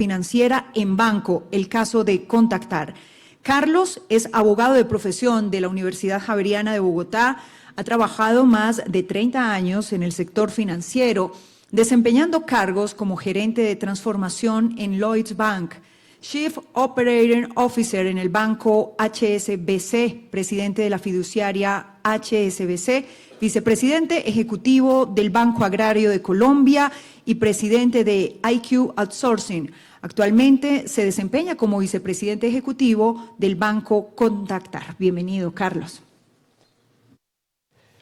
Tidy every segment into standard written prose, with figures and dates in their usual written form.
financiera en banco, el caso de Contactar. Carlos es abogado de profesión de la Universidad Javeriana de Bogotá, ha trabajado más de 30 años en el sector financiero, desempeñando cargos como gerente de transformación en Lloyds Bank, Chief Operating Officer en el banco HSBC, presidente de la fiduciaria HSBC, vicepresidente ejecutivo del Banco Agrario de Colombia y presidente de IQ Outsourcing. Actualmente se desempeña como vicepresidente ejecutivo del Banco Contactar. Bienvenido, Carlos.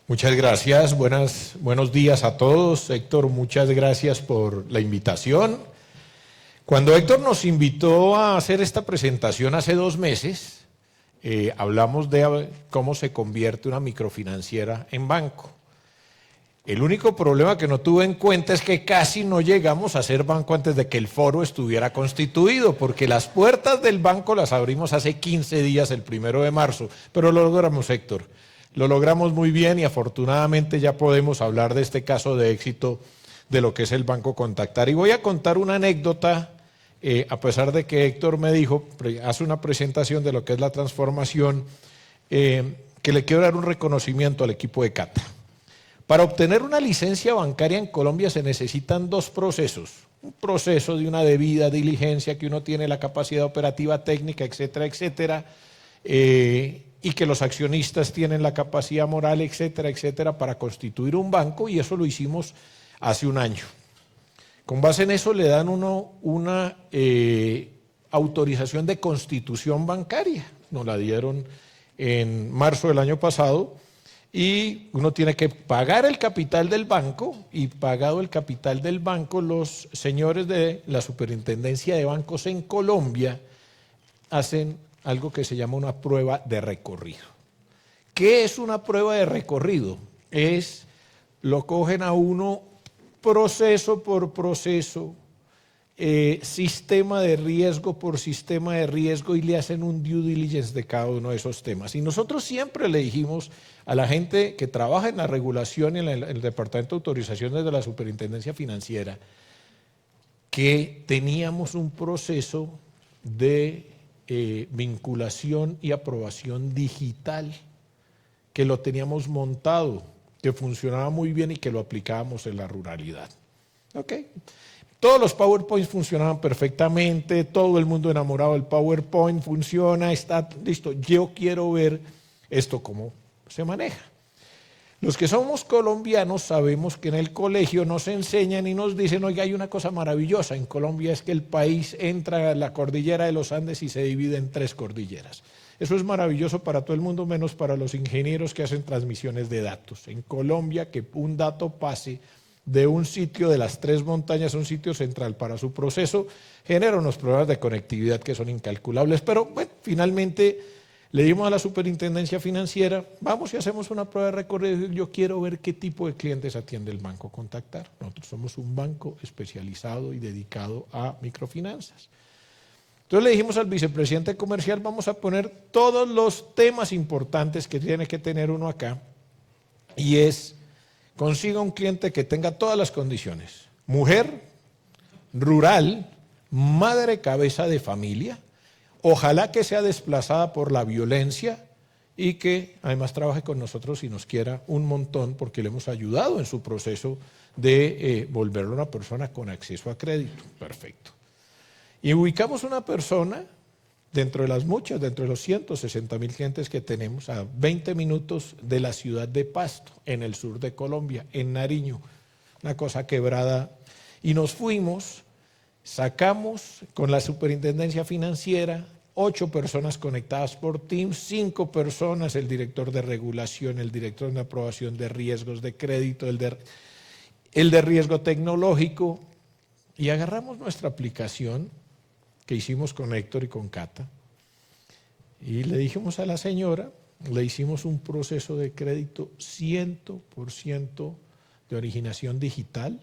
Muchas gracias, buenos días a todos. Héctor, muchas gracias por la invitación. Cuando Héctor nos invitó a hacer esta presentación hace 2 meses, hablamos de cómo se convierte una microfinanciera en banco. El único problema que no tuve en cuenta es que casi no llegamos a ser banco antes de que el foro estuviera constituido, porque las puertas del banco las abrimos hace 15 días, el 1 de marzo, pero lo logramos, Héctor. Lo logramos muy bien y afortunadamente ya podemos hablar de este caso de éxito de lo que es el Banco Contactar. Y voy a contar una anécdota, a pesar de que Héctor me dijo, hace una presentación de lo que es la transformación, que le quiero dar un reconocimiento al equipo de Cata. Para obtener una licencia bancaria en Colombia se necesitan 2 procesos. Un proceso de una debida diligencia, que uno tiene la capacidad operativa técnica, etcétera, etcétera, y que los accionistas tienen la capacidad moral, etcétera, etcétera, para constituir un banco, y eso lo hicimos hace 1 año. Con base en eso le dan una autorización de constitución bancaria. Nos la dieron en marzo del año pasado. Y uno tiene que pagar el capital del banco, y pagado el capital del banco, los señores de la Superintendencia de Bancos en Colombia hacen algo que se llama una prueba de recorrido. ¿Qué es una prueba de recorrido? Lo cogen a uno proceso por proceso, sistema de riesgo por sistema de riesgo, y le hacen un due diligence de cada uno de esos temas. Y nosotros siempre le dijimos a la gente que trabaja en la regulación y en el Departamento de Autorizaciones de la Superintendencia Financiera que teníamos un proceso de vinculación y aprobación digital, que lo teníamos montado, que funcionaba muy bien y que lo aplicábamos en la ruralidad. ¿Ok? Todos los PowerPoints funcionaban perfectamente, todo el mundo enamorado del PowerPoint, funciona, está listo. Yo quiero ver esto cómo se maneja. Los que somos colombianos sabemos que en el colegio nos enseñan y nos dicen, oiga, hay una cosa maravillosa en Colombia, es que el país entra a la cordillera de los Andes y se divide en 3 cordilleras. Eso es maravilloso para todo el mundo, menos para los ingenieros que hacen transmisiones de datos. En Colombia, que un dato pase de un sitio de las 3 montañas a un sitio central para su proceso, genera unos problemas de conectividad que son incalculables. Pero bueno, finalmente le dimos a la Superintendencia Financiera, vamos y hacemos una prueba de recorrido. Yo quiero ver qué tipo de clientes atiende el Banco Contactar. Nosotros somos un banco especializado y dedicado a microfinanzas. Entonces le dijimos al vicepresidente comercial, vamos a poner todos los temas importantes que tiene que tener uno acá, y consiga un cliente que tenga todas las condiciones: mujer, rural, madre cabeza de familia, ojalá que sea desplazada por la violencia y que además trabaje con nosotros y nos quiera un montón, porque le hemos ayudado en su proceso de volverlo una persona con acceso a crédito. Perfecto. Y ubicamos una persona dentro de las muchas, dentro de los 160.000 clientes que tenemos, a 20 minutos de la ciudad de Pasto, en el sur de Colombia, en Nariño, una cosa quebrada. Y nos fuimos, sacamos con la Superintendencia Financiera 8 personas conectadas por Teams, 5 personas, el director de regulación, el director de aprobación de riesgos de crédito, el de riesgo tecnológico, y agarramos nuestra aplicación que hicimos con Héctor y con Cata, y le dijimos a la señora, le hicimos un proceso de crédito 100% de originación digital,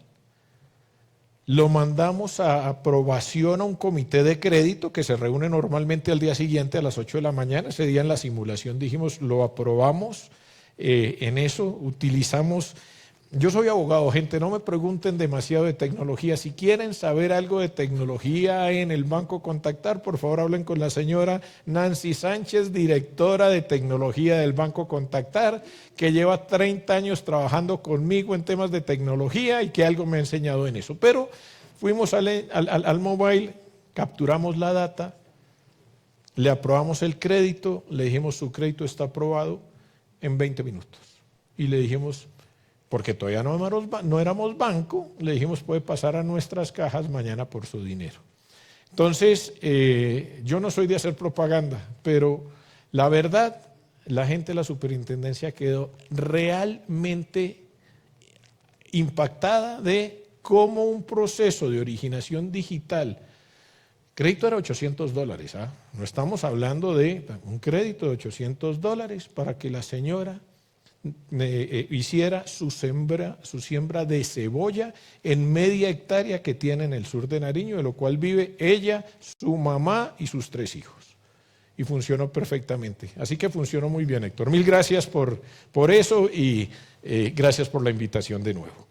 lo mandamos a aprobación a un comité de crédito que se reúne normalmente al día siguiente a las 8 de la mañana, ese día en la simulación dijimos, lo aprobamos, en eso utilizamos Yo soy abogado, gente, no me pregunten demasiado de tecnología. Si quieren saber algo de tecnología en el Banco Contactar, por favor hablen con la señora Nancy Sánchez, directora de tecnología del Banco Contactar, que lleva 30 años trabajando conmigo en temas de tecnología y que algo me ha enseñado en eso. Pero fuimos al mobile, capturamos la data, le aprobamos el crédito, le dijimos su crédito está aprobado en 20 minutos. Y le dijimos, porque todavía no éramos banco, le dijimos puede pasar a nuestras cajas mañana por su dinero. Entonces, yo no soy de hacer propaganda, pero la verdad, la gente de la superintendencia quedó realmente impactada de cómo un proceso de originación digital, crédito era $800, ¿ah? No estamos hablando de un crédito de $800 para que la señora hiciera su siembra de cebolla en media hectárea que tiene en el sur de Nariño, de lo cual vive ella, su mamá y sus 3 hijos. Y funcionó perfectamente. Así que funcionó muy bien, Héctor. Mil gracias por eso y gracias por la invitación de nuevo.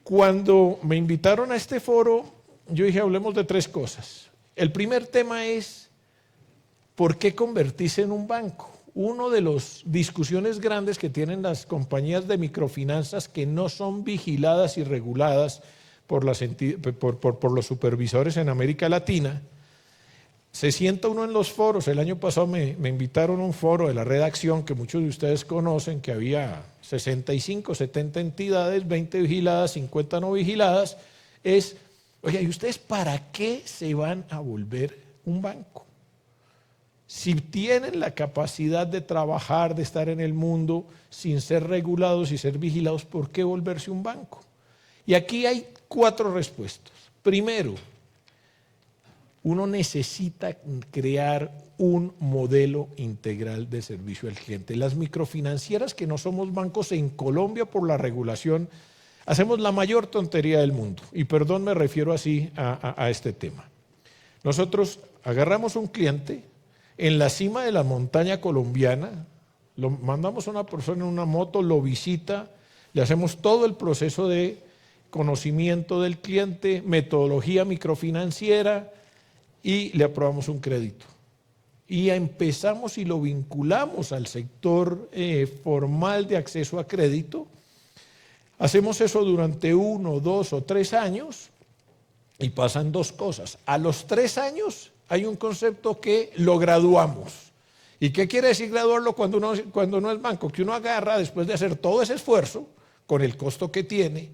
Cuando me invitaron a este foro, yo dije, hablemos de 3 cosas. El primer tema es, ¿por qué convertirse en un banco? Una de las discusiones grandes que tienen las compañías de microfinanzas que no son vigiladas y reguladas por los supervisores en América Latina, se sienta uno en los foros. El año pasado me invitaron a un foro de la redacción que muchos de ustedes conocen, que había 65, 70 entidades, 20 vigiladas, 50 no vigiladas. Oye, ¿y ustedes para qué se van a volver un banco? Si tienen la capacidad de trabajar, de estar en el mundo sin ser regulados y ser vigilados, ¿por qué volverse un banco? Y aquí hay 4 respuestas. Primero, uno necesita crear un modelo integral de servicio al cliente. Las microfinancieras que no somos bancos en Colombia por la regulación, hacemos la mayor tontería del mundo. Y perdón, me refiero así a este tema. Nosotros agarramos un cliente en la cima de la montaña colombiana, mandamos a una persona en una moto, lo visita, le hacemos todo el proceso de conocimiento del cliente, metodología microfinanciera y le aprobamos un crédito. Y empezamos y lo vinculamos al sector formal de acceso a crédito. Hacemos eso durante 1, 2 o 3 años y pasan 2 cosas. A los 3 años hay un concepto que lo graduamos. ¿Y qué quiere decir graduarlo cuando no es banco? Que uno agarra, después de hacer todo ese esfuerzo, con el costo que tiene,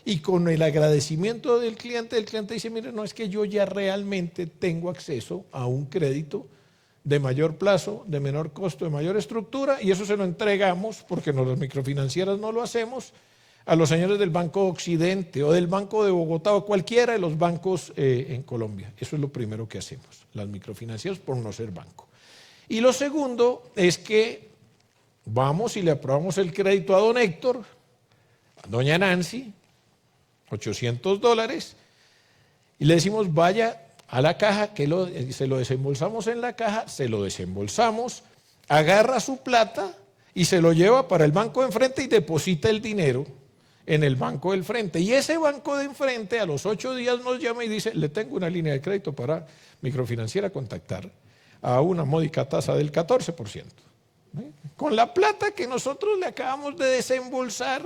y con el agradecimiento del cliente dice, mire, no, es que yo ya realmente tengo acceso a un crédito de mayor plazo, de menor costo, de mayor estructura, y eso se lo entregamos, porque las microfinancieras no lo hacemos, a los señores del Banco Occidente o del Banco de Bogotá o cualquiera de los bancos en Colombia. Eso es lo primero que hacemos, las microfinancieras por no ser banco. Y lo segundo es que vamos y le aprobamos el crédito a don Héctor, a doña Nancy, $800, y le decimos vaya a la caja, que se lo desembolsamos en la caja, se lo desembolsamos, agarra su plata y se lo lleva para el banco de enfrente y deposita el dinero en el banco del frente. Y ese banco de enfrente a los 8 días nos llama y dice, le tengo una línea de crédito para microfinanciera Contactar a una módica tasa del 14%. Con la plata que nosotros le acabamos de desembolsar,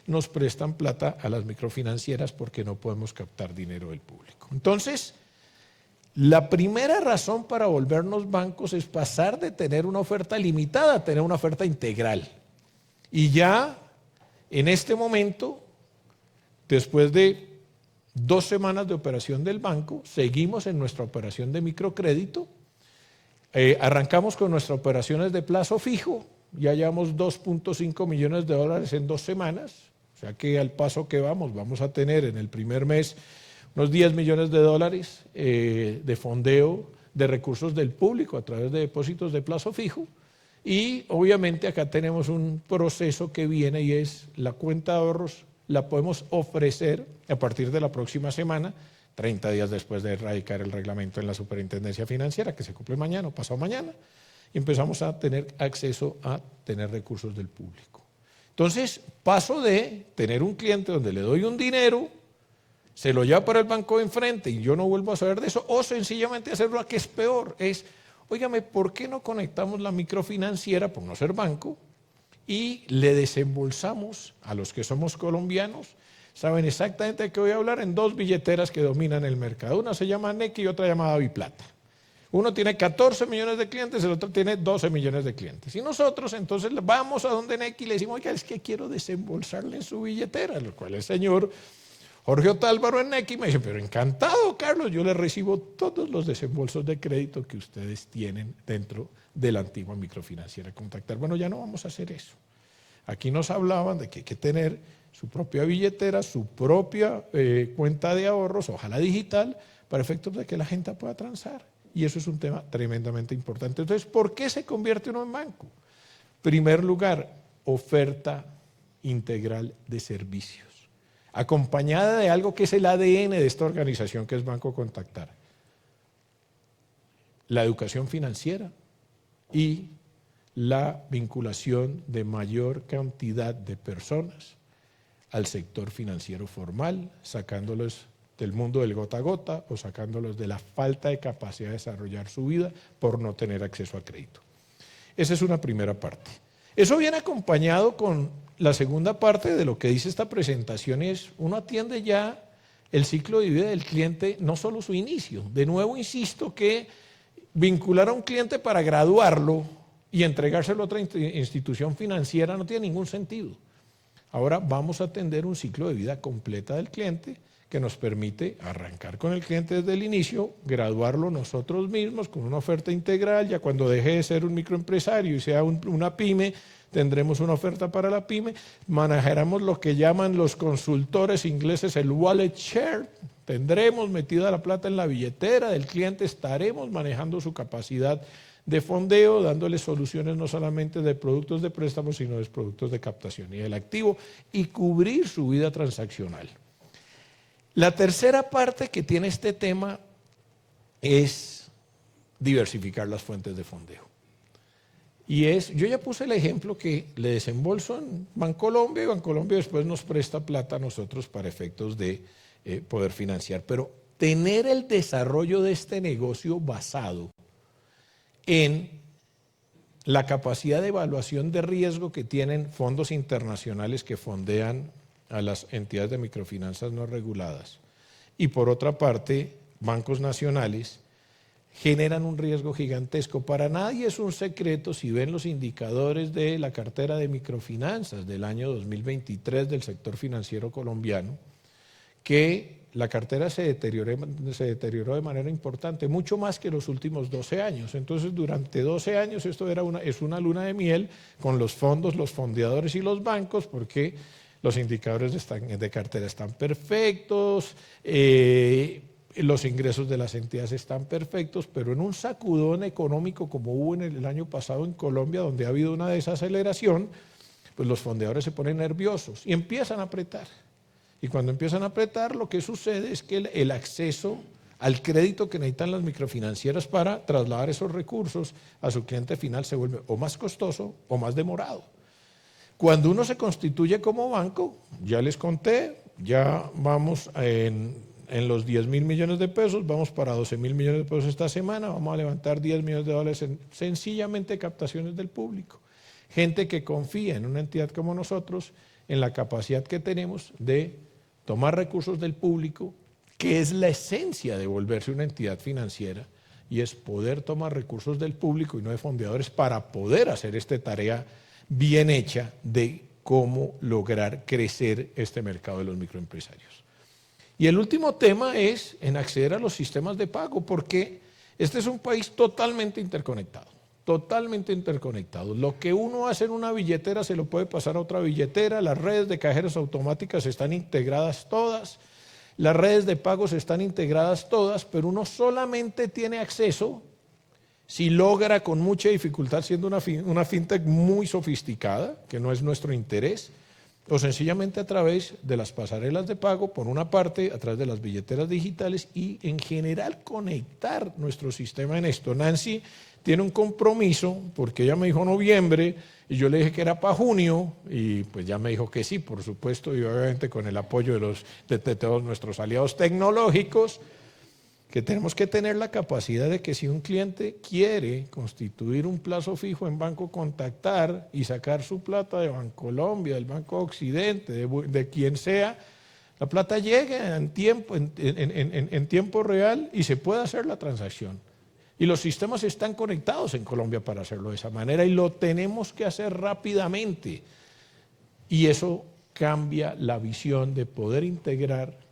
nos prestan plata a las microfinancieras porque no podemos captar dinero del público. Entonces, la primera razón para volvernos bancos es pasar de tener una oferta limitada a tener una oferta integral. Y ya en este momento, después de 2 semanas de operación del banco, seguimos en nuestra operación de microcrédito. Arrancamos con nuestras operaciones de plazo fijo, ya llevamos $2.5 millones en 2 semanas, o sea que al paso que vamos a tener en el primer mes unos $10 millones de fondeo de recursos del público a través de depósitos de plazo fijo. Y obviamente acá tenemos un proceso que viene y es la cuenta de ahorros, la podemos ofrecer a partir de la próxima semana, 30 días después de erradicar el reglamento en la Superintendencia Financiera, que se cumple mañana o pasado mañana, y empezamos a tener acceso a tener recursos del público. Entonces, paso de tener un cliente donde le doy un dinero, se lo lleva para el banco de enfrente y yo no vuelvo a saber de eso, o sencillamente hacerlo a que es peor, es, óigame, ¿por qué no conectamos la microfinanciera, por no ser banco, y le desembolsamos a los que somos colombianos? Saben exactamente de qué voy a hablar, en dos billeteras que dominan el mercado. Una se llama Nequi y otra llamada Biplata. Uno tiene 14 millones de clientes, el otro tiene 12 millones de clientes. Y nosotros entonces vamos a donde Nequi y le decimos, oiga, es que quiero desembolsarle en su billetera, lo cual el señor Jorge Otálvaro en Nequi me dice, pero encantado, Carlos, yo le recibo todos los desembolsos de crédito que ustedes tienen dentro de la antigua microfinanciera Contactar. Bueno, ya no vamos a hacer eso. Aquí nos hablaban de que hay que tener su propia billetera, su propia cuenta de ahorros, ojalá digital, para efectos de que la gente pueda transar. Y eso es un tema tremendamente importante. Entonces, ¿por qué se convierte uno en banco? Primer lugar, oferta integral de servicios, acompañada de algo que es el ADN de esta organización que es Banco Contactar. La educación financiera y la vinculación de mayor cantidad de personas al sector financiero formal, sacándolos del mundo del gota a gota o sacándolos de la falta de capacidad de desarrollar su vida por no tener acceso a crédito. Esa es una primera parte. Eso viene acompañado con la segunda parte de lo que dice esta presentación, es uno atiende ya el ciclo de vida del cliente, no solo su inicio. De nuevo insisto que vincular a un cliente para graduarlo y entregárselo a otra institución financiera no tiene ningún sentido. Ahora vamos a atender un ciclo de vida completa del cliente que nos permite arrancar con el cliente desde el inicio, graduarlo nosotros mismos con una oferta integral, ya cuando deje de ser un microempresario y sea una pyme, tendremos una oferta para la pyme, manejaremos lo que llaman los consultores ingleses el wallet share, tendremos metida la plata en la billetera del cliente, estaremos manejando su capacidad de fondeo, dándole soluciones no solamente de productos de préstamo, sino de productos de captación y del activo, y cubrir su vida transaccional. La tercera parte que tiene este tema es diversificar las fuentes de fondeo. Y yo ya puse el ejemplo que le desembolso en Bancolombia y Bancolombia después nos presta plata a nosotros para efectos de poder financiar. Pero tener el desarrollo de este negocio basado en la capacidad de evaluación de riesgo que tienen fondos internacionales que fondean a las entidades de microfinanzas no reguladas y por otra parte bancos nacionales generan un riesgo gigantesco. Para nadie es un secreto si ven los indicadores de la cartera de microfinanzas del año 2023 del sector financiero colombiano que la cartera se deterioró de manera importante, mucho más que los últimos 12 años. Entonces, durante 12 años esto es una luna de miel con los fondos, los fondeadores y los bancos, porque los indicadores de cartera están perfectos, los ingresos de las entidades están perfectos, pero en un sacudón económico como hubo en el año pasado en Colombia, donde ha habido una desaceleración, pues los fondeadores se ponen nerviosos y empiezan a apretar. Y cuando empiezan a apretar, lo que sucede es que el acceso al crédito que necesitan las microfinancieras para trasladar esos recursos a su cliente final se vuelve o más costoso o más demorado. Cuando uno se constituye como banco, ya les conté, ya vamos en los 10.000 millones de pesos, vamos para 12.000 millones de pesos esta semana, vamos a levantar 10 millones de dólares en sencillamente captaciones del público. Gente que confía en una entidad como nosotros, en la capacidad que tenemos de tomar recursos del público, que es la esencia de volverse una entidad financiera, y es poder tomar recursos del público y no de fondeadores para poder hacer esta tarea bien hecha de cómo lograr crecer este mercado de los microempresarios. Y el último tema es en acceder a los sistemas de pago, porque este es un país totalmente interconectado. Totalmente interconectado. Lo que uno hace en una billetera se lo puede pasar a otra billetera, las redes de cajeros automáticas están integradas todas, las redes de pagos están integradas todas, pero uno solamente tiene acceso si logra con mucha dificultad, siendo una fintech muy sofisticada, que no es nuestro interés, o sencillamente a través de las pasarelas de pago, por una parte, a través de las billeteras digitales y en general conectar nuestro sistema en esto. Nancy tiene un compromiso porque ella me dijo noviembre y yo le dije que era para junio y pues ya me dijo que sí, por supuesto, y obviamente con el apoyo de todos nuestros aliados tecnológicos, que tenemos que tener la capacidad de que si un cliente quiere constituir un plazo fijo en Banco Contactar y sacar su plata de Bancolombia, del Banco Occidente, de quien sea, la plata llegue en tiempo real y se puede hacer la transacción. Y los sistemas están conectados en Colombia para hacerlo de esa manera y lo tenemos que hacer rápidamente. Y eso cambia la visión de poder integrar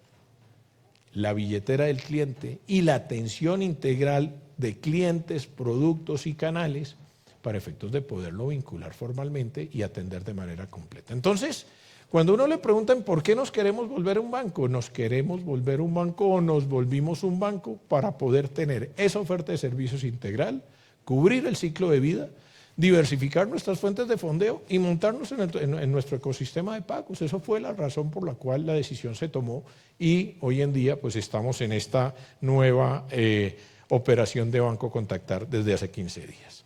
la billetera del cliente y la atención integral de clientes, productos y canales para efectos de poderlo vincular formalmente y atender de manera completa. Entonces, cuando uno le preguntan por qué nos queremos volver un banco, nos queremos volver un banco o nos volvimos un banco para poder tener esa oferta de servicios integral, cubrir el ciclo de vida, diversificar nuestras fuentes de fondeo y montarnos en nuestro ecosistema de pagos. Eso fue la razón por la cual la decisión se tomó y hoy en día pues estamos en esta nueva operación de Banco Contactar desde hace 15 días.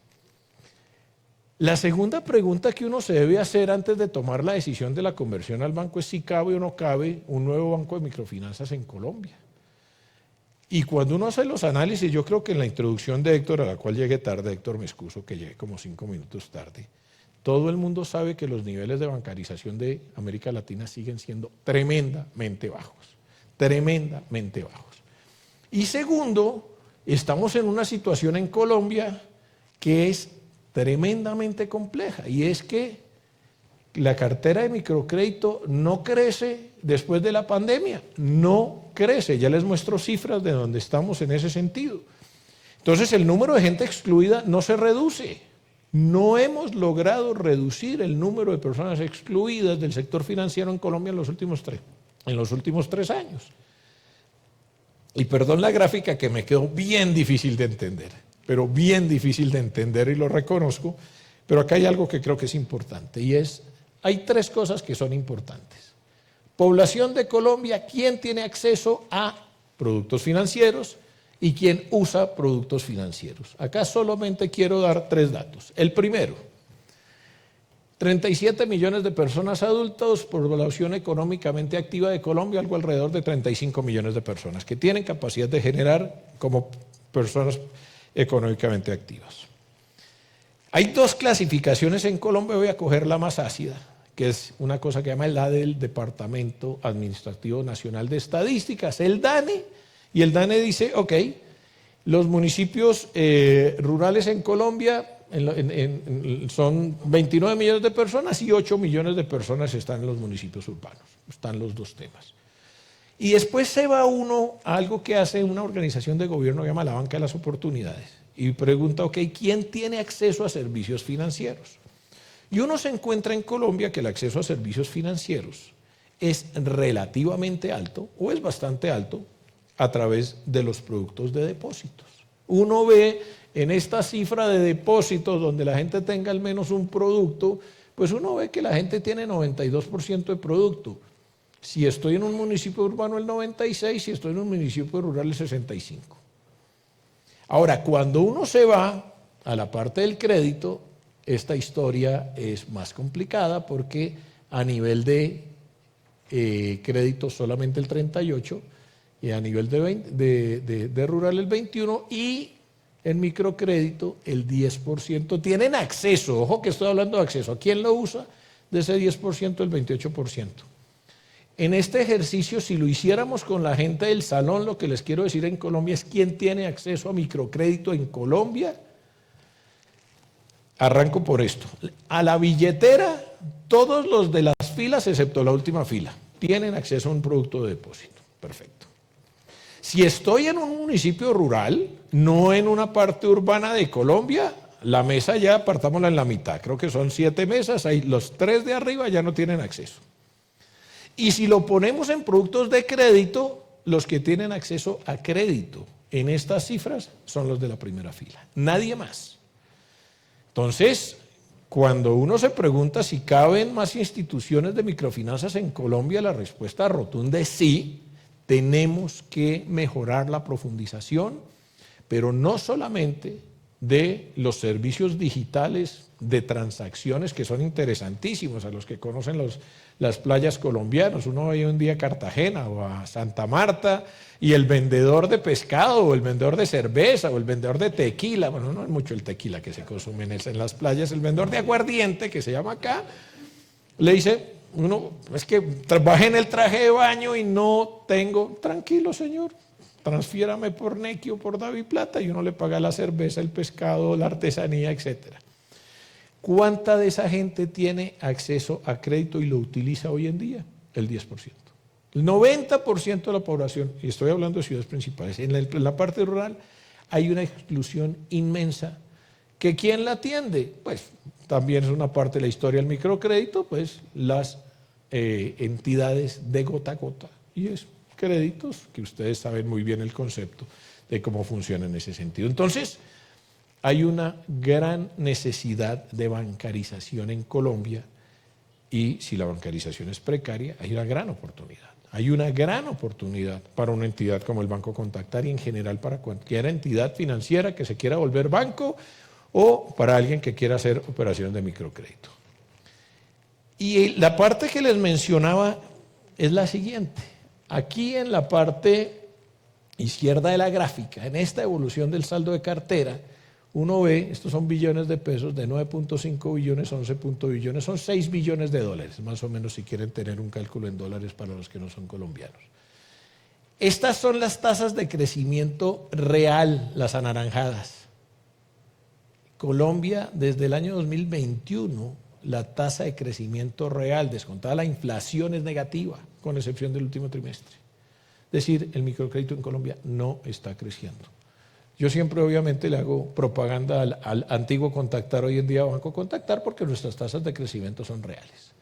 La segunda pregunta que uno se debe hacer antes de tomar la decisión de la conversión al banco es si cabe o no cabe un nuevo banco de microfinanzas en Colombia. Y cuando uno hace los análisis, yo creo que en la introducción de Héctor, a la cual llegué tarde, Héctor me excuso que llegué como 5 minutos tarde, todo el mundo sabe que los niveles de bancarización de América Latina siguen siendo tremendamente bajos, tremendamente bajos. Y segundo, estamos en una situación en Colombia que es tremendamente compleja y es que la cartera de microcrédito no crece después de la pandemia, no crece, ya les muestro cifras de donde estamos en ese sentido. Entonces el número de gente excluida no se reduce, no hemos logrado reducir el número de personas excluidas del sector financiero en Colombia en los últimos 3 años. Y perdón la gráfica que me quedó bien difícil de entender, pero bien difícil de entender y lo reconozco, pero acá hay algo que creo que es importante y es, hay 3 cosas que son importantes. Población de Colombia, ¿quién tiene acceso a productos financieros y quién usa productos financieros? Acá solamente quiero dar 3 datos. El primero, 37 millones de personas adultas, población económicamente activa de Colombia, algo alrededor de 35 millones de personas que tienen capacidad de generar como personas económicamente activas. Hay 2 clasificaciones en Colombia, voy a coger la más ácida, que es una cosa que llama la del Departamento Administrativo Nacional de Estadísticas, el DANE, y el DANE dice, ok, los municipios rurales en Colombia son 29 millones de personas y 8 millones de personas están en los municipios urbanos, están los 2 temas. Y después se va uno a algo que hace una organización de gobierno que llama la Banca de las Oportunidades y pregunta, ok, ¿quién tiene acceso a servicios financieros? Y uno se encuentra en Colombia que el acceso a servicios financieros es relativamente alto o es bastante alto a través de los productos de depósitos. Uno ve en esta cifra de depósitos donde la gente tenga al menos un producto, pues uno ve que la gente tiene 92% de producto. Si estoy en un municipio urbano el 96%, si estoy en un municipio rural el 65%. Ahora, cuando uno se va a la parte del crédito, esta historia es más complicada porque a nivel de crédito solamente el 38% y a nivel de rural el 21% y en microcrédito el 10% tienen acceso. Ojo que estoy hablando de acceso. ¿A quién lo usa? De ese 10% el 28%. En este ejercicio, si lo hiciéramos con la gente del salón, lo que les quiero decir en Colombia es quién tiene acceso a microcrédito en Colombia. Arranco por esto. A la billetera, todos los de las filas, excepto la última fila, tienen acceso a un producto de depósito. Perfecto. Si estoy en un municipio rural, no en una parte urbana de Colombia, la mesa ya partámosla en la mitad. Creo que son 7 mesas, ahí los 3 de arriba ya no tienen acceso. Y si lo ponemos en productos de crédito, los que tienen acceso a crédito en estas cifras son los de la primera fila. Nadie más. Entonces, Cuando uno se pregunta si caben más instituciones de microfinanzas en Colombia, la respuesta rotunda es sí. Tenemos que mejorar la profundización, pero no solamente de los servicios digitales de transacciones, que son interesantísimos a los que conocen las playas colombianas. Uno va hoy un día a Cartagena o a Santa Marta y el vendedor de pescado o el vendedor de cerveza o el vendedor de tequila, bueno, no es mucho el tequila que se consume en las playas, el vendedor de aguardiente, que se llama acá, le dice, uno, es que bajé en el traje de baño y no tengo, tranquilo señor, transfiérame por Nequi o por Daviplata y uno le paga la cerveza, el pescado, la artesanía, etcétera. ¿Cuánta de esa gente tiene acceso a crédito y lo utiliza hoy en día? El 10%. El 90% de la población, y estoy hablando de ciudades principales, en la parte rural hay una exclusión inmensa. ¿Que quién la atiende? Pues también es una parte de la historia del microcrédito, pues las entidades de gota a gota. Y es créditos, que ustedes saben muy bien el concepto de cómo funciona en ese sentido. Entonces, hay una gran necesidad de bancarización en Colombia y si la bancarización es precaria, hay una gran oportunidad. Hay una gran oportunidad para una entidad como el Banco Contactar y en general para cualquier entidad financiera que se quiera volver banco o para alguien que quiera hacer operaciones de microcrédito. Y la parte que les mencionaba es la siguiente. Aquí en la parte izquierda de la gráfica, en esta evolución del saldo de cartera, uno ve, estos son billones de pesos, de 9.5 billones, 11 billones, son 6 billones de dólares, más o menos si quieren tener un cálculo en dólares para los que no son colombianos. Estas son las tasas de crecimiento real, las anaranjadas. Colombia, desde el año 2021, la tasa de crecimiento real, descontada la inflación, es negativa, con excepción del último trimestre. Es decir, el microcrédito en Colombia no está creciendo. Yo siempre obviamente le hago propaganda al antiguo Contactar, hoy en día Banco Contactar, porque nuestras tasas de crecimiento son reales.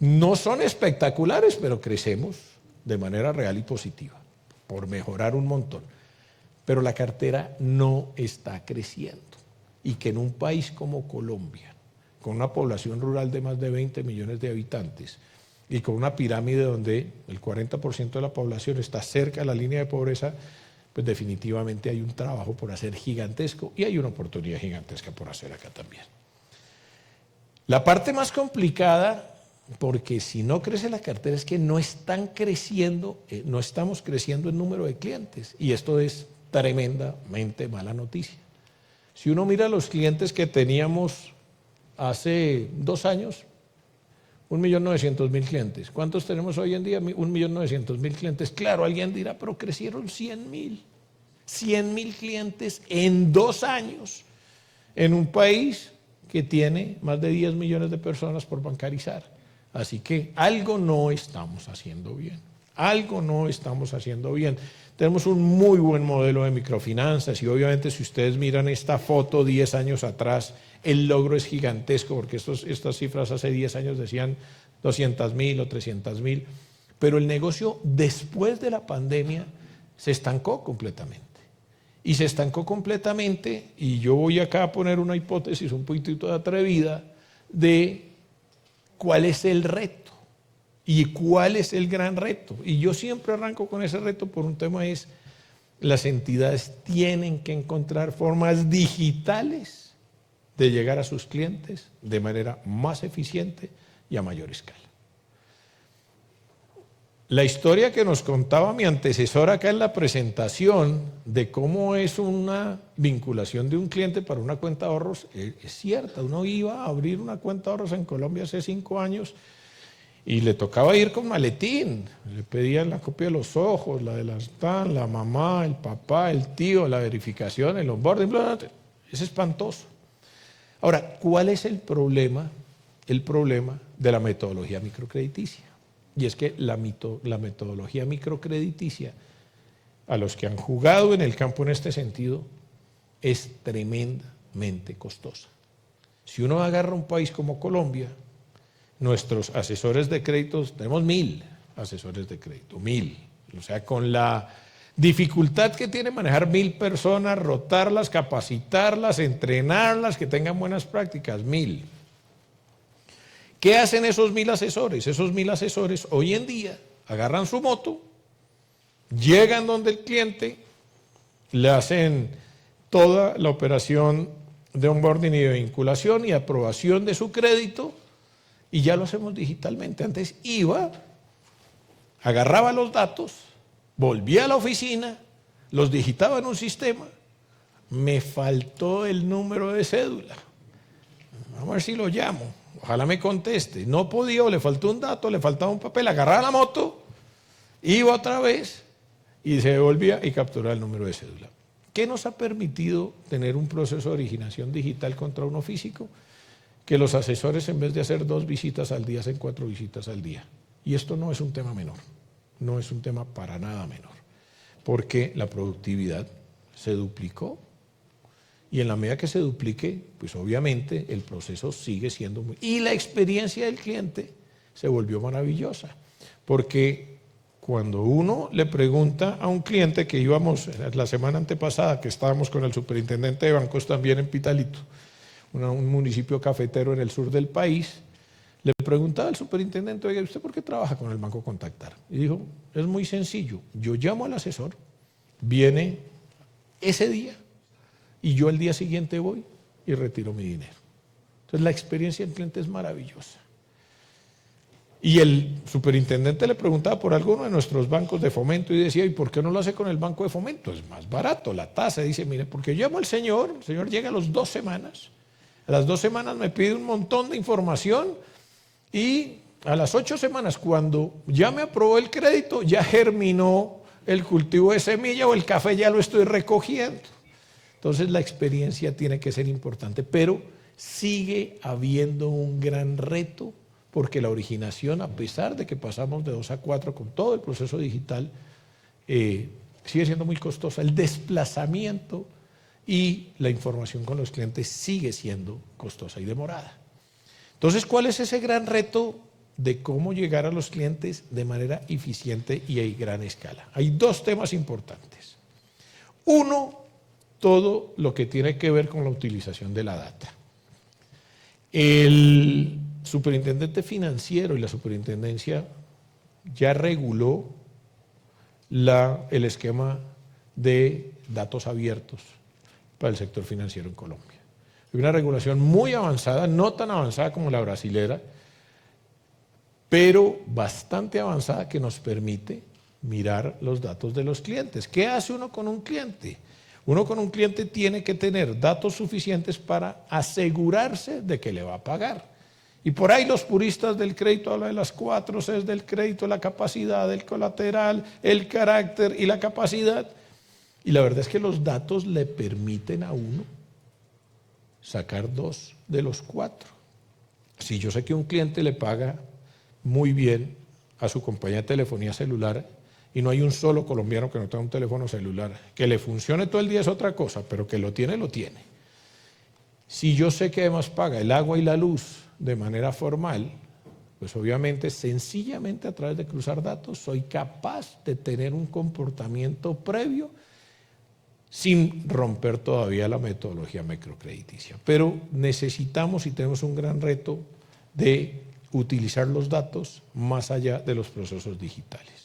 No son espectaculares, pero crecemos de manera real y positiva, por mejorar un montón. Pero la cartera no está creciendo. Y que en un país como Colombia, con una población rural de más de 20 millones de habitantes y con una pirámide donde el 40% de la población está cerca de la línea de pobreza, pues definitivamente hay un trabajo por hacer gigantesco y hay una oportunidad gigantesca por hacer acá también. La parte más complicada, porque si no crece la cartera, es que no están creciendo, no estamos creciendo en número de clientes y esto es tremendamente mala noticia. Si uno mira los clientes que teníamos hace 2 años, 1.900.000 clientes. ¿Cuántos tenemos hoy en día? 1.900.000 clientes. Claro, alguien dirá, pero crecieron 100.000. 100.000 clientes en 2 años en un país que tiene más de 10 millones de personas por bancarizar. Así que algo no estamos haciendo bien. Algo no estamos haciendo bien. Tenemos un muy buen modelo de microfinanzas y obviamente si ustedes miran esta foto 10 años atrás, el logro es gigantesco porque estas cifras hace 10 años decían 200.000 o 300.000, pero el negocio después de la pandemia se estancó completamente. Y se estancó completamente y yo voy acá a poner una hipótesis un poquitito atrevida de cuál es el reto. ¿Y cuál es el gran reto? Y yo siempre arranco con ese reto por un tema es, las entidades tienen que encontrar formas digitales de llegar a sus clientes de manera más eficiente y a mayor escala. La historia que nos contaba mi antecesor acá en la presentación de cómo es una vinculación de un cliente para una cuenta de ahorros es cierta. Uno iba a abrir una cuenta de ahorros en Colombia hace 5 años y le tocaba ir con maletín, le pedían la copia de los ojos, la de las TAN, la mamá, el papá, el tío, la verificación, el onboarding, bla, bla, es espantoso. Ahora, ¿cuál es el problema? El problema de la metodología microcrediticia. Y es que la metodología microcrediticia, a los que han jugado en el campo en este sentido, es tremendamente costosa. Si uno agarra un país como Colombia, nuestros asesores de créditos, tenemos 1.000 asesores de crédito, 1.000. O sea, con la Dificultad que tiene manejar 1000 personas, rotarlas, capacitarlas, entrenarlas, que tengan buenas prácticas, 1000. ¿Qué hacen esos 1000 asesores? Esos 1000 asesores hoy en día agarran su moto, llegan donde el cliente, le hacen toda la operación de onboarding y de vinculación y aprobación de su crédito, y ya lo hacemos digitalmente. Antes iba, agarraba los datos, volvía a la oficina, los digitaba en un sistema, me faltó el número de cédula, vamos a ver si lo llamo, ojalá me conteste, no podía, o le faltó un dato, le faltaba un papel, agarraba la moto, iba otra vez y se devolvía y capturaba el número de cédula. ¿Qué nos ha permitido tener un proceso de originación digital contra uno físico? Que los asesores, en vez de hacer 2 visitas al día, hacen 4 visitas al día. Y esto no es un tema menor, no es un tema para nada menor, porque la productividad se duplicó, y en la medida que se duplique, pues obviamente el proceso sigue siendo muy... Y la experiencia del cliente se volvió maravillosa, porque cuando uno le pregunta a un cliente, que íbamos la semana antepasada, que estábamos con el superintendente de bancos también en Pitalito, un municipio cafetero en el sur del país, le preguntaba al superintendente: oiga, ¿usted por qué trabaja con el Banco Contactar? Y dijo: es muy sencillo, yo llamo al asesor, viene ese día y yo el día siguiente voy y retiro mi dinero. Entonces la experiencia del cliente es maravillosa. Y el superintendente le preguntaba por alguno de nuestros bancos de fomento y decía: ¿y por qué no lo hace con el banco de fomento? Es más barato, la tasa. Dice: mire, porque yo llamo al señor, el señor llega a las 2 semanas, a las 2 semanas me pide un montón de información, y a las 8 semanas, cuando ya me aprobó el crédito, ya germinó el cultivo de semilla, o el café ya lo estoy recogiendo. Entonces la experiencia tiene que ser importante, pero sigue habiendo un gran reto, porque la originación, a pesar de que pasamos de 2 a 4 con todo el proceso digital, sigue siendo muy costosa. El desplazamiento y la información con los clientes sigue siendo costosa y demorada. Entonces, ¿cuál es ese gran reto de cómo llegar a los clientes de manera eficiente y a gran escala? Hay 2 temas importantes. Uno, todo lo que tiene que ver con la utilización de la data. El superintendente financiero y la superintendencia ya reguló el esquema de datos abiertos para el sector financiero en Colombia. Hay una regulación muy avanzada, no tan avanzada como la brasilera, pero bastante avanzada, que nos permite mirar los datos de los clientes. ¿Qué hace uno con un cliente? Uno con un cliente tiene que tener datos suficientes para asegurarse de que le va a pagar. Y por ahí los puristas del crédito hablan de las 4 Cs del crédito: la capacidad, el colateral, el carácter y la capacidad. Y la verdad es que los datos le permiten a uno sacar 2 de los 4. Si yo sé que un cliente le paga muy bien a su compañía de telefonía celular, y no hay un solo colombiano que no tenga un teléfono celular, que le funcione todo el día es otra cosa, pero que lo tiene, lo tiene. Si yo sé que además paga el agua y la luz de manera formal, pues obviamente, sencillamente a través de cruzar datos, soy capaz de tener un comportamiento previo sin romper todavía la metodología microcrediticia. Pero necesitamos, y tenemos un gran reto, de utilizar los datos más allá de los procesos digitales.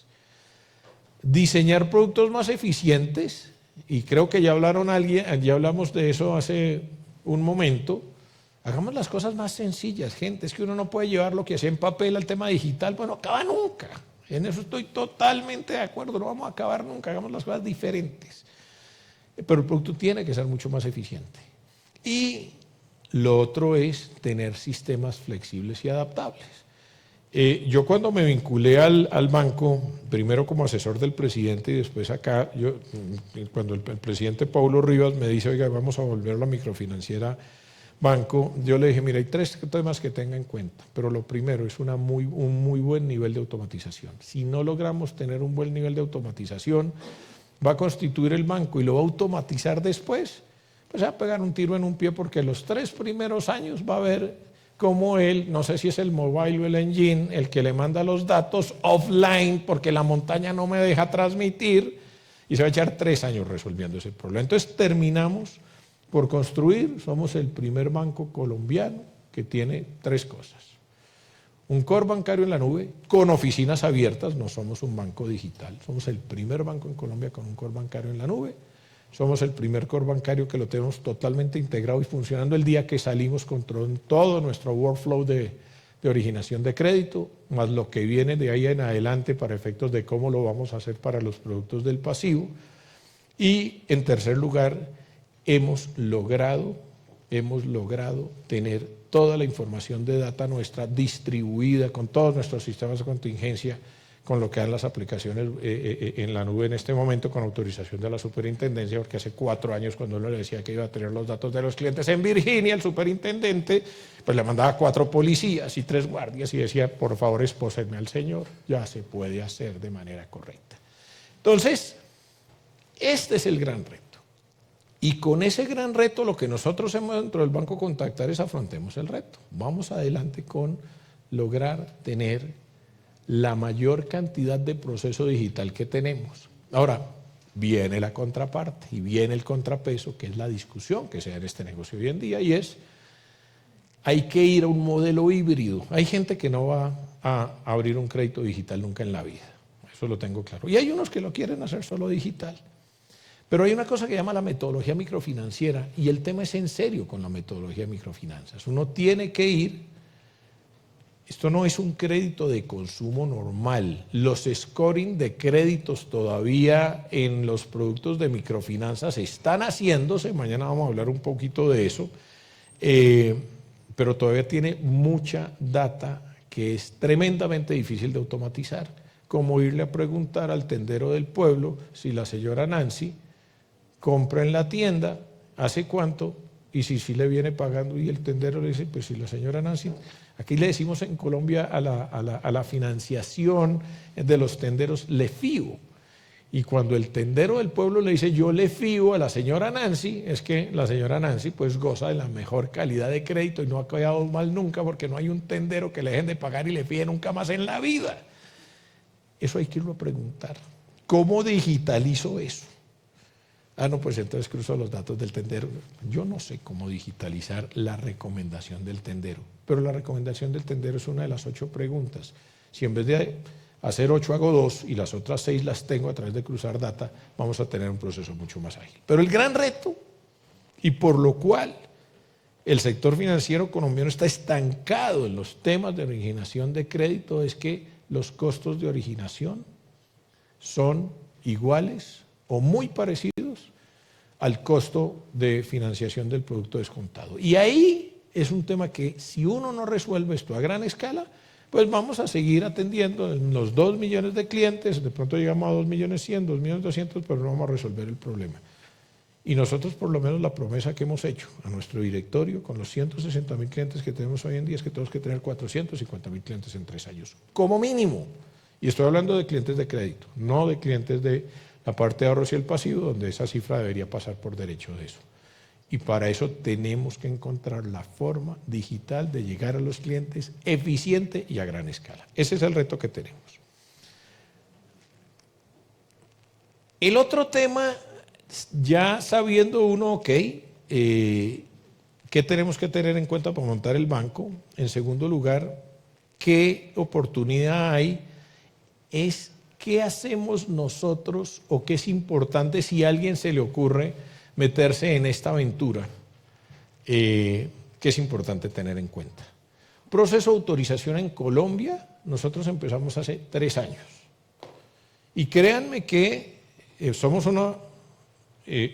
Diseñar productos más eficientes, y creo que ya hablamos de eso hace un momento. Hagamos las cosas más sencillas, gente. Es que uno no puede llevar lo que hacía en papel al tema digital, pues no acaba nunca. En eso estoy totalmente de acuerdo, no vamos a acabar nunca. Hagamos las cosas diferentes. Pero el producto tiene que ser mucho más eficiente. Y lo otro es tener sistemas flexibles y adaptables. Yo cuando me vinculé al banco, primero como asesor del presidente y después acá, cuando el presidente Paulo Rivas me dice: oiga, vamos a volver a la microfinanciera banco, yo le dije: mira, hay 3 temas que tenga en cuenta, pero lo primero es un muy buen nivel de automatización. Si no logramos tener un buen nivel de automatización, va a constituir el banco y lo va a automatizar después, pues va a pegar un tiro en un pie, porque los 3 primeros años va a ver cómo él, no sé si es el mobile o el engine, el que le manda los datos offline, porque la montaña no me deja transmitir, Y se va a echar 3 años resolviendo ese problema. Entonces terminamos por construir, somos el primer banco colombiano que tiene 3 cosas. Un core bancario en la nube con oficinas abiertas, no somos un banco digital, somos el primer banco en Colombia con un core bancario en la nube. Somos el primer core bancario que lo tenemos totalmente integrado y funcionando el día que salimos con todo nuestro workflow de originación de crédito, más lo que viene de ahí en adelante para efectos de cómo lo vamos a hacer para los productos del pasivo. Y en tercer lugar, hemos logrado tener toda la información de data nuestra distribuida con todos nuestros sistemas de contingencia, con lo que dan las aplicaciones en la nube en este momento con autorización de la superintendencia, porque hace 4 años cuando uno le decía que iba a tener los datos de los clientes en Virginia, el superintendente pues le mandaba 4 policías y 3 guardias y decía, por favor, espósenme al señor, ya se puede hacer de manera correcta. Entonces, este es el gran reto. Y con ese gran reto, lo que nosotros hemos dentro del Banco Contactar es afrontemos el reto. Vamos adelante con lograr tener la mayor cantidad de proceso digital que tenemos. Ahora, viene la contraparte y viene el contrapeso, que es la discusión que se da en este negocio hoy en día, y es, hay que ir a un modelo híbrido. Hay gente que no va a abrir un crédito digital nunca en la vida, eso lo tengo claro. Y hay unos que lo quieren hacer solo digital. Pero hay una cosa que llama la metodología microfinanciera, y el tema es en serio con la metodología de microfinanzas. Uno tiene que ir. Esto no es un crédito de consumo normal. Los scoring de créditos todavía en los productos de microfinanzas están haciéndose, mañana vamos a hablar un poquito de eso, pero todavía tiene mucha data que es tremendamente difícil de automatizar, como irle a preguntar al tendero del pueblo si la señora Nancy compra en la tienda, ¿hace cuánto? Y si le viene pagando, y el tendero le dice, pues si la señora Nancy, aquí le decimos en Colombia a la financiación de los tenderos, le fío. Y cuando el tendero del pueblo le dice, yo le fío a la señora Nancy, es que la señora Nancy pues goza de la mejor calidad de crédito y no ha quedado mal nunca, porque no hay un tendero que le dejen de pagar y le fíe nunca más en la vida. Eso hay que irlo a preguntar. ¿Cómo digitalizo eso? Ah, no, pues entonces cruzo los datos del tendero. Yo no sé cómo digitalizar la recomendación del tendero, pero la recomendación del tendero es una de las 8 preguntas. Si en vez de hacer 8 hago 2 y las otras 6 las tengo a través de cruzar data, vamos a tener un proceso mucho más ágil. Pero el gran reto, y por lo cual el sector financiero colombiano está estancado en los temas de originación de crédito, es que los costos de originación son iguales o muy parecidos al costo de financiación del producto descontado. Y ahí es un tema que si uno no resuelve esto a gran escala, pues vamos a seguir atendiendo los 2 millones de clientes, de pronto llegamos a 2.100.000, 2.200.000, pero no vamos a resolver el problema. Y nosotros, por lo menos, la promesa que hemos hecho a nuestro directorio con los 160.000 clientes que tenemos hoy en día es que tenemos que tener 450.000 clientes en 3 años, como mínimo. Y estoy hablando de clientes de crédito, no de clientes de la parte de ahorros y el pasivo, donde esa cifra debería pasar por derecho de eso. Y para eso tenemos que encontrar la forma digital de llegar a los clientes eficiente y a gran escala. Ese es el reto que tenemos. El otro tema, ya sabiendo uno, ok, ¿qué tenemos que tener en cuenta para montar el banco? En segundo lugar, ¿qué oportunidad hay? Es ¿qué hacemos nosotros o qué es importante si a alguien se le ocurre meterse en esta aventura? ¿Qué es importante tener en cuenta? Proceso de autorización en Colombia, nosotros empezamos hace 3 años. Y créanme que somos una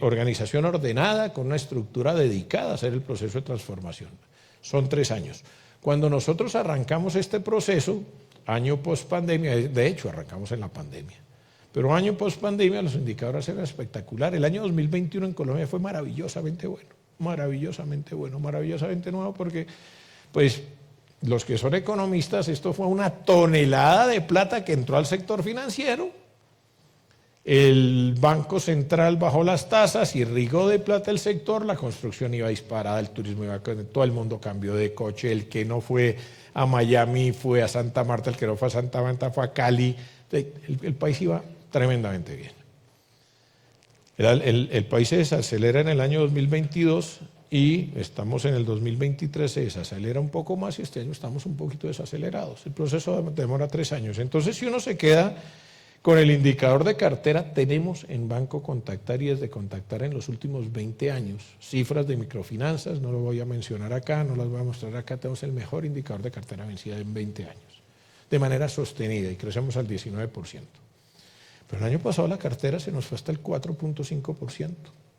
organización ordenada con una estructura dedicada a hacer el proceso de transformación. Son 3 años. Cuando nosotros arrancamos este proceso, año post pandemia, de hecho arrancamos en la pandemia, pero año post pandemia los indicadores eran espectaculares. El año 2021 en Colombia fue maravillosamente bueno, maravillosamente nuevo, porque pues los que son economistas, esto fue una tonelada de plata que entró al sector financiero. El Banco Central bajó las tasas, irrigó de plata el sector, la construcción iba disparada, el turismo iba, todo el mundo cambió de coche, el que no fue a Miami fue a Santa Marta, el que no fue a Santa Marta fue a Cali, el país iba tremendamente bien. El país se desacelera en el año 2022 y estamos en el 2023, se desacelera un poco más y este año estamos un poquito desacelerados. El proceso demora 3 años. Entonces, si uno se queda con el indicador de cartera, tenemos en Banco Contactar y desde Contactar en los últimos 20 años, cifras de microfinanzas, no lo voy a mencionar acá, no las voy a mostrar acá, tenemos el mejor indicador de cartera vencida en 20 años, de manera sostenida y crecemos al 19%. Pero el año pasado la cartera se nos fue hasta el 4.5%.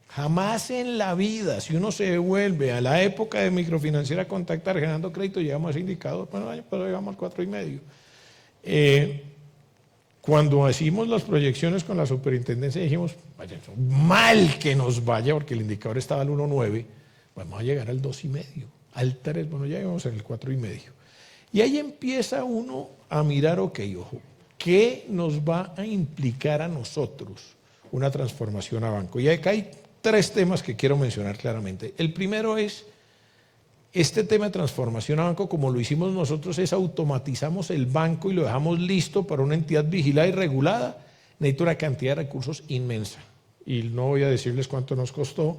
Jamás en la vida, si uno se devuelve a la época de microfinanciera Contactar generando crédito, llegamos a ese indicador, bueno, el año pasado llegamos al 4,5%. Cuando hicimos las proyecciones con la superintendencia dijimos, vaya, mal que nos vaya, porque el indicador estaba al 1,9, vamos a llegar al 2,5, al 3, bueno, ya llegamos en el 4,5. Y ahí empieza uno a mirar, ok, ojo, ¿qué nos va a implicar a nosotros una transformación a banco? Y acá hay 3 temas que quiero mencionar claramente. El primero es, este tema de transformación a banco, como lo hicimos nosotros, es automatizamos el banco y lo dejamos listo para una entidad vigilada y regulada. Necesita una cantidad de recursos inmensa. Y no voy a decirles cuánto nos costó.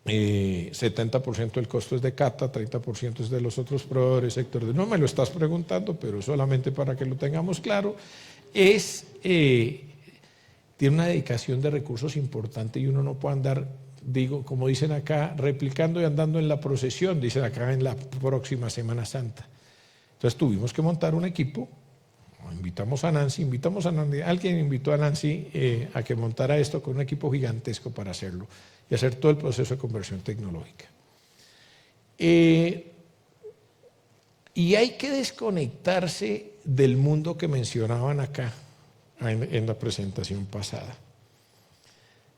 70% del costo es de Cata, 30% es de los otros proveedores, sector de... No me lo estás preguntando, pero solamente para que lo tengamos claro. Tiene una dedicación de recursos importante y uno no puede andar, digo, como dicen acá, replicando y andando en la procesión, dicen acá en la próxima Semana Santa. Entonces tuvimos que montar un equipo, invitamos a Nancy, alguien invitó a Nancy a que montara esto con un equipo gigantesco para hacerlo y hacer todo el proceso de conversión tecnológica. Y hay que desconectarse del mundo que mencionaban acá en la presentación pasada.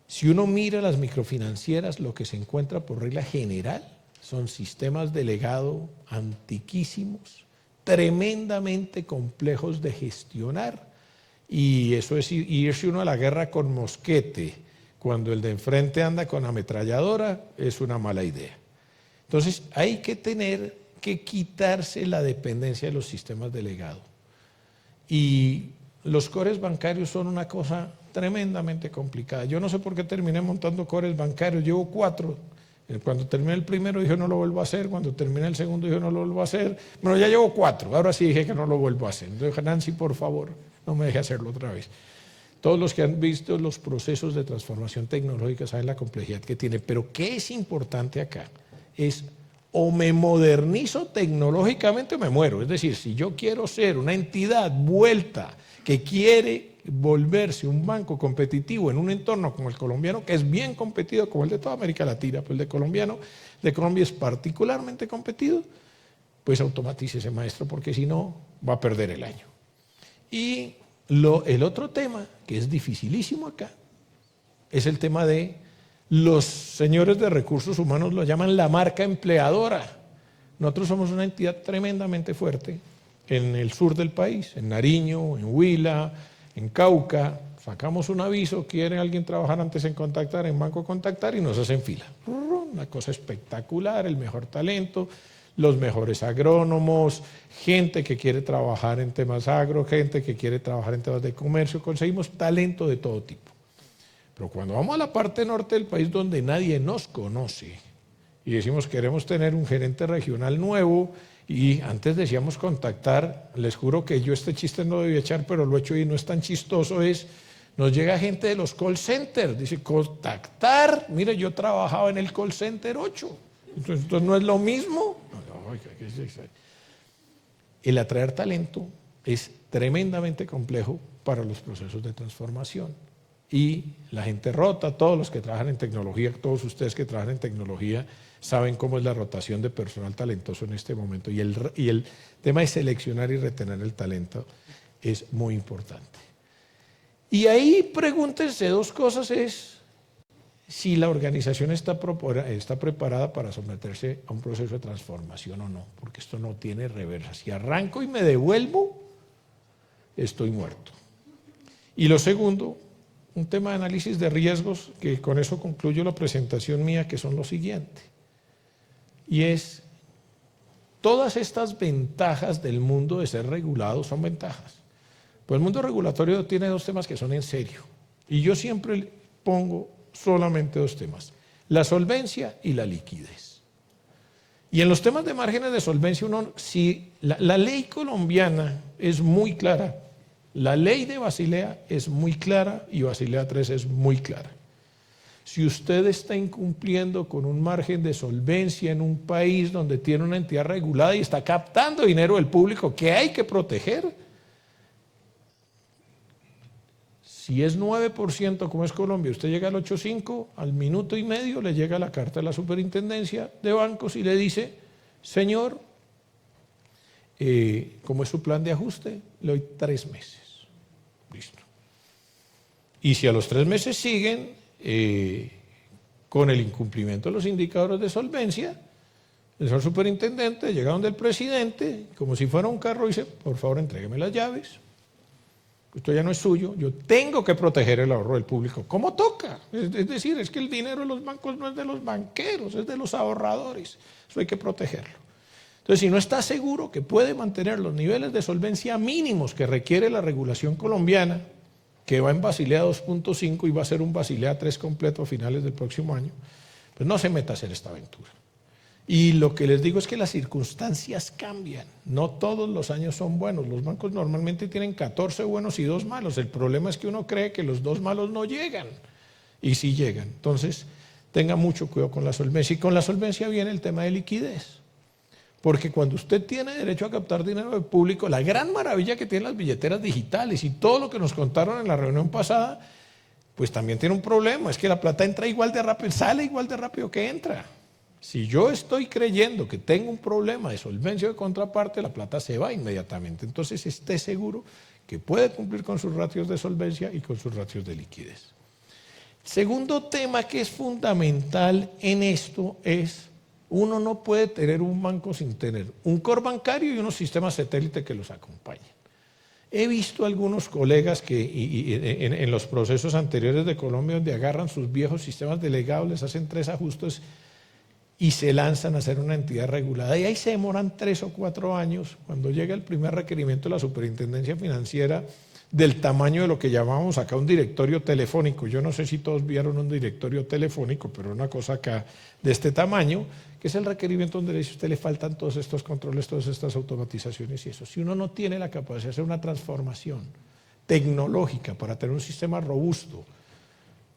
Si uno mira las microfinancieras, lo que se encuentra por regla general son sistemas de legado antiquísimos, tremendamente complejos de gestionar, y eso es irse uno a la guerra con mosquete, cuando el de enfrente anda con ametralladora, es una mala idea. Entonces hay que quitarse la dependencia de los sistemas de legado. Y los cores bancarios son una cosa tremendamente complicada. Yo no sé por qué terminé montando cores bancarios, llevo 4. Cuando terminé el primero dije no lo vuelvo a hacer, cuando terminé el segundo dije no lo vuelvo a hacer. Bueno, ya llevo 4, ahora sí dije que no lo vuelvo a hacer. Entonces, Nancy, por favor, no me deje hacerlo otra vez. Todos los que han visto los procesos de transformación tecnológica saben la complejidad que tiene, pero ¿qué es importante acá? Es o me modernizo tecnológicamente o me muero. Es decir, si yo quiero ser una entidad vuelta que quiere volverse un banco competitivo en un entorno como el colombiano, que es bien competido como el de toda América Latina, pues el de Colombia es particularmente competido, pues automatice ese maestro, porque si no va a perder el año. Y el otro tema, que es dificilísimo acá, es el tema de los señores de recursos humanos, lo llaman la marca empleadora. Nosotros somos una entidad tremendamente fuerte en el sur del país, en Nariño, en Huila, en Cauca. Sacamos un aviso, quiere alguien trabajar antes en Contactar, en Banco Contactar, y nos hacen fila. Una cosa espectacular, el mejor talento, los mejores agrónomos, gente que quiere trabajar en temas agro, gente que quiere trabajar en temas de comercio, conseguimos talento de todo tipo. Pero cuando vamos a la parte norte del país donde nadie nos conoce y decimos queremos tener un gerente regional nuevo, y antes decíamos Contactar, les juro que yo este chiste no lo debía echar, pero lo he hecho y no es tan chistoso, nos llega gente de los call centers, dice Contactar, mire, yo trabajaba en el call center 8, entonces no es lo mismo. El atraer talento es tremendamente complejo para los procesos de transformación. Y la gente rota, todos los que trabajan en tecnología, todos ustedes que trabajan en tecnología, saben cómo es la rotación de personal talentoso en este momento. Y el tema de seleccionar y retener el talento es muy importante. Y ahí pregúntense 2 cosas, es si la organización está preparada para someterse a un proceso de transformación o no, porque esto no tiene reversa. Si arranco y me devuelvo, estoy muerto. Y lo segundo, un tema de análisis de riesgos, que con eso concluyo la presentación mía, que son lo siguiente. Y es, todas estas ventajas del mundo de ser regulado son ventajas. Pues el mundo regulatorio tiene 2 temas que son en serio. Y yo siempre pongo solamente dos temas: la solvencia y la liquidez. Y en los temas de márgenes de solvencia, si la ley colombiana es muy clara, la ley de Basilea es muy clara y Basilea III es muy clara. Si usted está incumpliendo con un margen de solvencia en un país donde tiene una entidad regulada y está captando dinero del público que hay que proteger, si es 9% como es Colombia, usted llega al 8,5, al minuto y medio le llega la carta de la Superintendencia de Bancos y le dice: señor, como es su plan de ajuste, le doy 3 meses. Listo. Y si a los 3 meses siguen con el incumplimiento de los indicadores de solvencia, el señor superintendente llega donde el presidente, como si fuera un carro, y dice: por favor, entrégueme las llaves, esto ya no es suyo, yo tengo que proteger el ahorro del público, como toca. Es decir, es que el dinero de los bancos no es de los banqueros, es de los ahorradores, eso hay que protegerlo. Entonces, si no está seguro que puede mantener los niveles de solvencia mínimos que requiere la regulación colombiana, que va en Basilea 2.5 y va a ser un Basilea 3 completo a finales del próximo año, pues no se meta a hacer esta aventura. Y lo que les digo es que las circunstancias cambian, no todos los años son buenos, los bancos normalmente tienen 14 buenos y 2 malos, el problema es que uno cree que los 2 malos no llegan, y sí llegan. Entonces, tenga mucho cuidado con la solvencia, y con la solvencia viene el tema de liquidez. Porque cuando usted tiene derecho a captar dinero del público, la gran maravilla que tienen las billeteras digitales y todo lo que nos contaron en la reunión pasada, pues también tiene un problema, es que la plata entra igual de rápido, sale igual de rápido que entra. Si yo estoy creyendo que tengo un problema de solvencia de contraparte, la plata se va inmediatamente. Entonces esté seguro que puede cumplir con sus ratios de solvencia y con sus ratios de liquidez. Segundo tema que es fundamental en esto es: uno no puede tener un banco sin tener un core bancario y unos sistemas satélite que los acompañen. He visto algunos colegas que en los procesos anteriores de Colombia, donde agarran sus viejos sistemas delegados, les hacen 3 ajustes y se lanzan a hacer una entidad regulada. Y ahí se demoran 3 o 4 años. Cuando llega el primer requerimiento de la Superintendencia Financiera del tamaño de lo que llamamos acá un directorio telefónico. Yo no sé si todos vieron un directorio telefónico, pero una cosa acá de este tamaño, que es el requerimiento donde le dice: a usted le faltan todos estos controles, todas estas automatizaciones y eso. Si uno no tiene la capacidad de hacer una transformación tecnológica para tener un sistema robusto,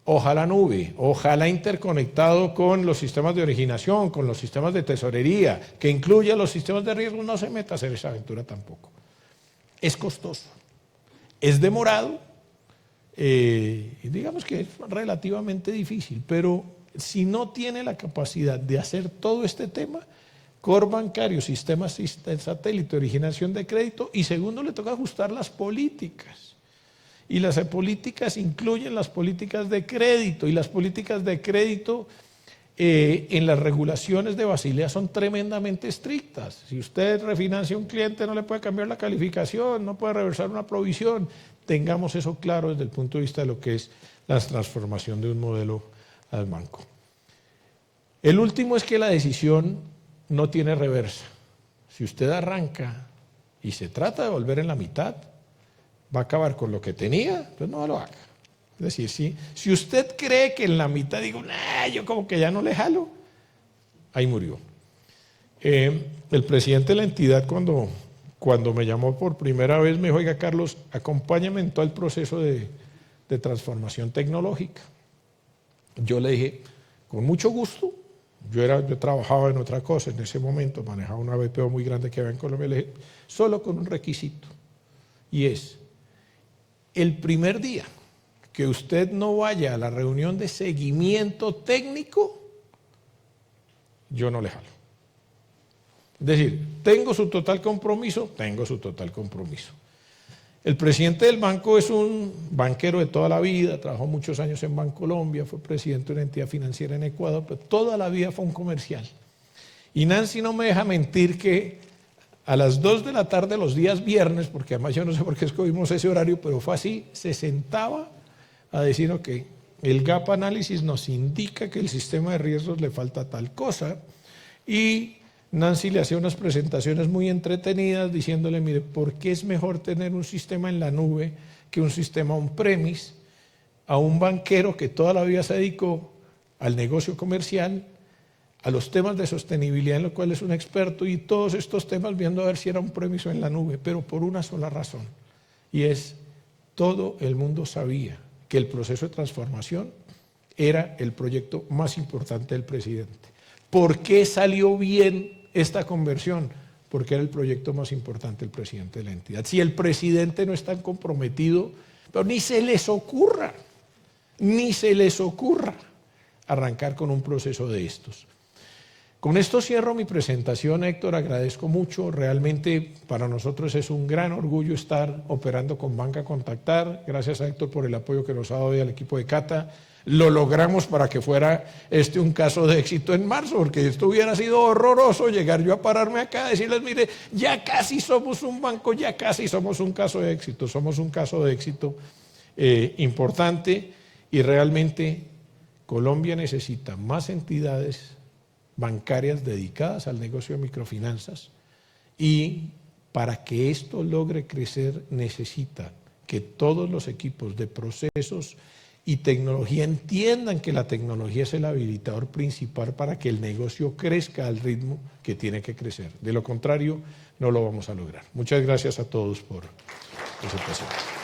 ojalá nube, ojalá interconectado con los sistemas de originación, con los sistemas de tesorería, que incluya los sistemas de riesgo, no se meta a hacer esa aventura tampoco. Es costoso, es demorado, digamos que es relativamente difícil, pero si no tiene la capacidad de hacer todo este tema, core bancario, sistemas satélite, originación de crédito, y segundo, le toca ajustar las políticas. Y las políticas incluyen las políticas de crédito, y las políticas de crédito en las regulaciones de Basilea son tremendamente estrictas. Si usted refinancia a un cliente, no le puede cambiar la calificación, no puede reversar una provisión. Tengamos eso claro desde el punto de vista de lo que es la transformación de un modelo al banco. El último es que la decisión no tiene reversa. Si usted arranca y se trata de volver en la mitad, va a acabar con lo que tenía, pues no lo haga. Es decir, si usted cree que en la mitad digo: nah, yo como que ya no le jalo, ahí murió. El presidente de la entidad cuando me llamó por primera vez me dijo: oiga, Carlos, acompáñame en todo el proceso de transformación tecnológica. Yo le dije: con mucho gusto. Yo trabajaba en otra cosa en ese momento, manejaba una BPO muy grande que había en Colombia. Le dije: solo con un requisito, y es: el primer día que usted no vaya a la reunión de seguimiento técnico, yo no le jalo. Es decir, tengo su total compromiso. El presidente del banco es un banquero de toda la vida, trabajó muchos años en Bancolombia, fue presidente de una entidad financiera en Ecuador, pero toda la vida fue un comercial. Y Nancy no me deja mentir que a las 2 de la tarde los días viernes, porque además yo no sé por qué escogimos ese horario, pero fue así, se sentaba a decir: ok, el gap análisis nos indica que el sistema de riesgos le falta tal cosa, y Nancy le hacía unas presentaciones muy entretenidas diciéndole: mire, ¿por qué es mejor tener un sistema en la nube que un sistema on-premise? a un banquero que toda la vida se dedicó al negocio comercial, a los temas de sostenibilidad en lo cual es un experto, y todos estos temas viendo a ver si era un premio en la nube, pero por una sola razón, y es todo el mundo sabía que el proceso de transformación era el proyecto más importante del presidente. ¿Por qué salió bien esta conversión? Porque era el proyecto más importante del presidente de la entidad. Si el presidente no es tan comprometido, pero ni se les ocurra arrancar con un proceso de estos. Con esto cierro mi presentación, Héctor, agradezco mucho, realmente para nosotros es un gran orgullo estar operando con Banca Contactar, gracias a Héctor por el apoyo que nos ha dado al equipo de Cata, lo logramos para que fuera un caso de éxito en marzo, porque esto hubiera sido horroroso llegar yo a pararme acá y decirles, mire, ya casi somos un banco, ya casi somos un caso de éxito, somos un caso de éxito importante, y realmente Colombia necesita más entidades bancarias dedicadas al negocio de microfinanzas, y para que esto logre crecer necesita que todos los equipos de procesos y tecnología entiendan que la tecnología es el habilitador principal para que el negocio crezca al ritmo que tiene que crecer. De lo contrario, no lo vamos a lograr. Muchas gracias a todos por su presentación.